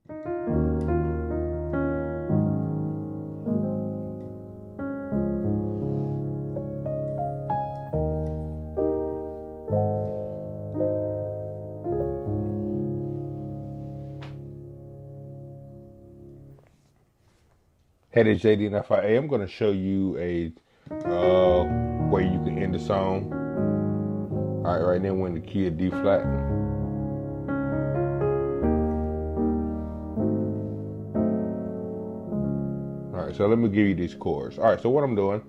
Hey, this JD and FIA. I'm going to show you a way you can end the song. All right now we're in the key of D flat. All right, so let me give you these chords. All right, so what I'm doing,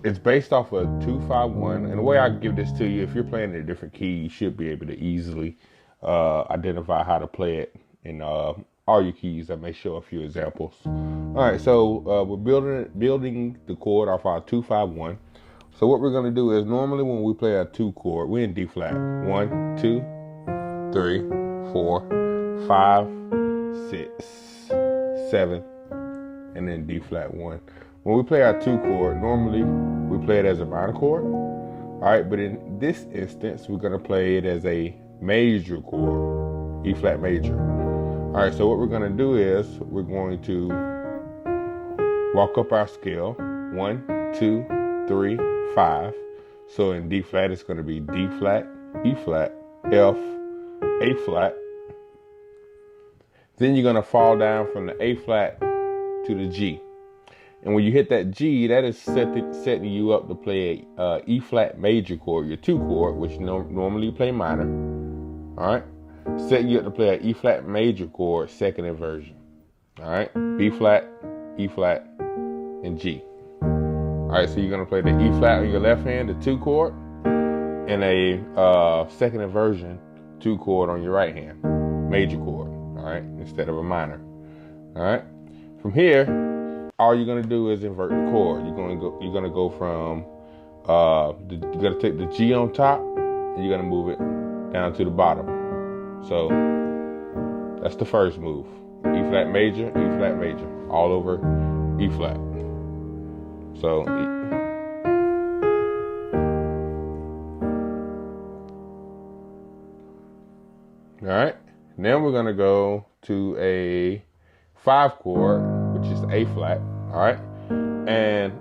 it's based off of 2-5-1, and the way I give this to you, if you're playing in a different key, you should be able to easily identify how to play it in all your keys. I may show a few examples. All right, so we're building the chord off our 2-5-1. So what we're gonna do is normally when we play a 2 chord, we're in D flat. 1, 2, 3, 4, 5, 6, 7, and then D flat 1. When we play our 2 chord, normally we play it as a minor chord. All right, but in this instance, we're gonna play it as a major chord, E flat major. All right, so what we're gonna do is we're going to walk up our scale, 1, 2, 3, 5. So in D flat, it's gonna be D flat, E flat, F, A flat. Then you're gonna fall down from the A flat to the G. And when you hit that G, that is setting you up to play a E flat major chord, your 2 chord, which normally you play minor. All right. Setting you up to play an E flat major chord, second inversion. All right, B flat, E flat, and G. All right, so you're gonna play the E flat on your left hand, the 2 chord, and a second inversion 2 chord on your right hand, major chord. All right, instead of a minor. All right. From here, all you're gonna do is invert the chord. You're gonna go from you're gonna take the G on top, and you're gonna move it down to the bottom. So that's the first move. E flat major, E flat major, all over E flat. So all right, now we're gonna go to a 5 chord, which is A flat. All right, and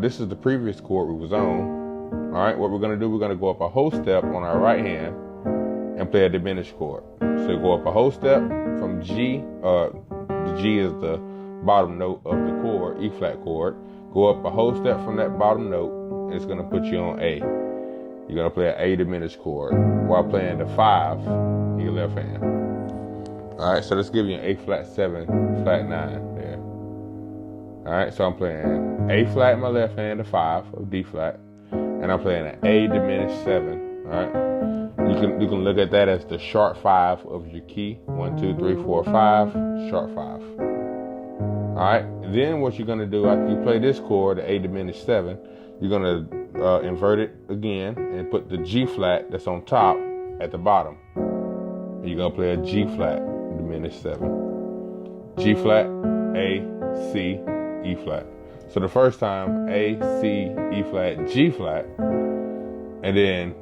this is the previous chord we was on. All right, what we're gonna do, we're gonna go up a whole step on our right hand and play a diminished chord. So you go up a whole step from G. The G is the bottom note of the chord, E flat chord. Go up a whole step from that bottom note, and it's gonna put you on A. You're gonna play an A diminished chord while playing the 5 in your left hand. All right, so let's give you an A flat 7, flat 9 there. All right, so I'm playing A flat in my left hand, the 5 of D flat, and I'm playing an A diminished 7. All right. You can look at that as the sharp 5 of your key. 1, 2, 3, 4, 5, sharp 5. All right. Then what you're gonna do after you play this chord, the A diminished 7, you're gonna invert it again and put the G flat that's on top at the bottom. And you're gonna play a G flat diminished 7. G flat, A, C, E flat. So the first time A, C, E flat, G flat, and then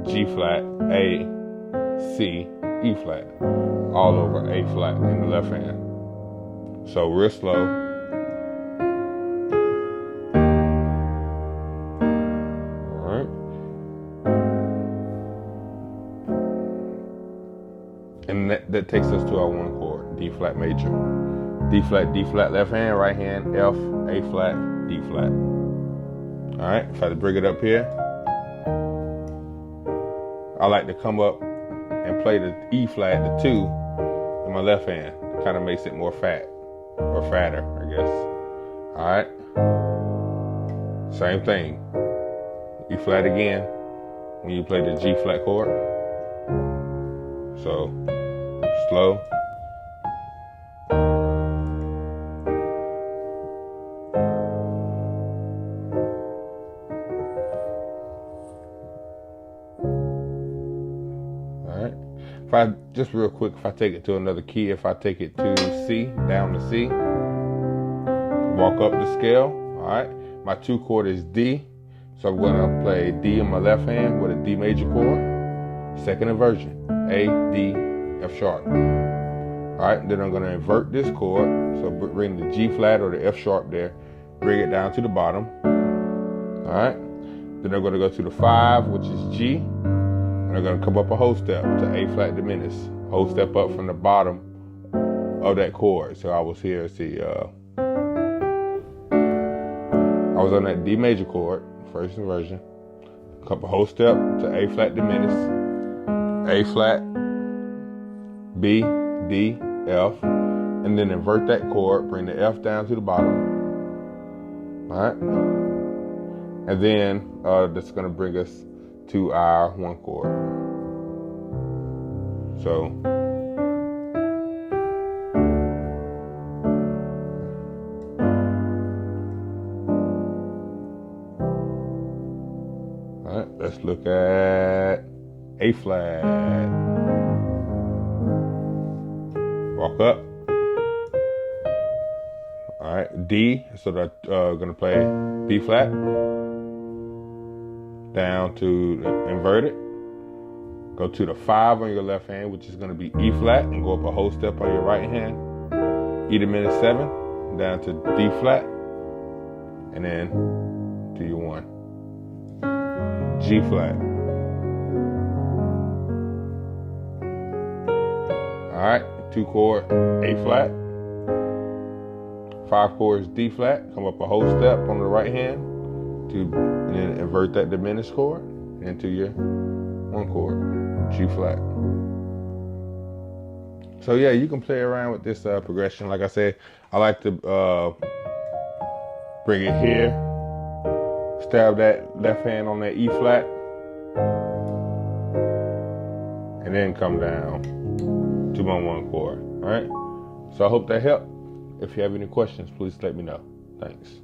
G flat, A, C, E flat, all over A flat in the left hand. So real slow. All right. And that takes us to our 1 chord, D flat major. D flat, left hand, right hand, F, A flat, D flat. All right, if I bring it up here, I like to come up and play the E flat, the 2, in my left hand. It kind of makes it more fat, or fatter, I guess. All right. Same thing. E flat again when you play the G flat chord. So, slow. Just real quick, if I take it to another key, if I take it to C, down to C, walk up the scale, all right? My 2 chord is D, so I'm gonna play D in my left hand with a D major chord, second inversion, A, D, F sharp. right, then I'm going to invert this chord. So bring the G flat or the F sharp there, bring it down to the bottom. All right, then I'm going to go to the 5, which is G, and I'm going to come up a whole step to A flat diminished. Whole step up from the bottom of that chord. So I was here, see, I was on that D major chord, first inversion. Come a whole step to A flat diminished, A flat, B, D, F, and then invert that chord, bring the F down to the bottom. All right, and then that's going to bring us to our 1 chord. So all right, let's look at A flat. Walk up. All right, D, so that gonna play B flat, down to the inverted. Go to the 5 on your left hand, which is gonna be E flat, and go up a whole step on your right hand. E diminished 7, down to D flat, and then to your 1. G flat. All right, 2 chord A flat, 5 chords D flat. Come up a whole step on the right hand and then invert that diminished chord into your 1 chord G flat. So yeah, you can play around with this progression. Like I said, I like to bring it here, stab that left hand on that E flat, and then come down to my 1 chord. All right. So I hope that helped. If you have any questions, please let me know. Thanks.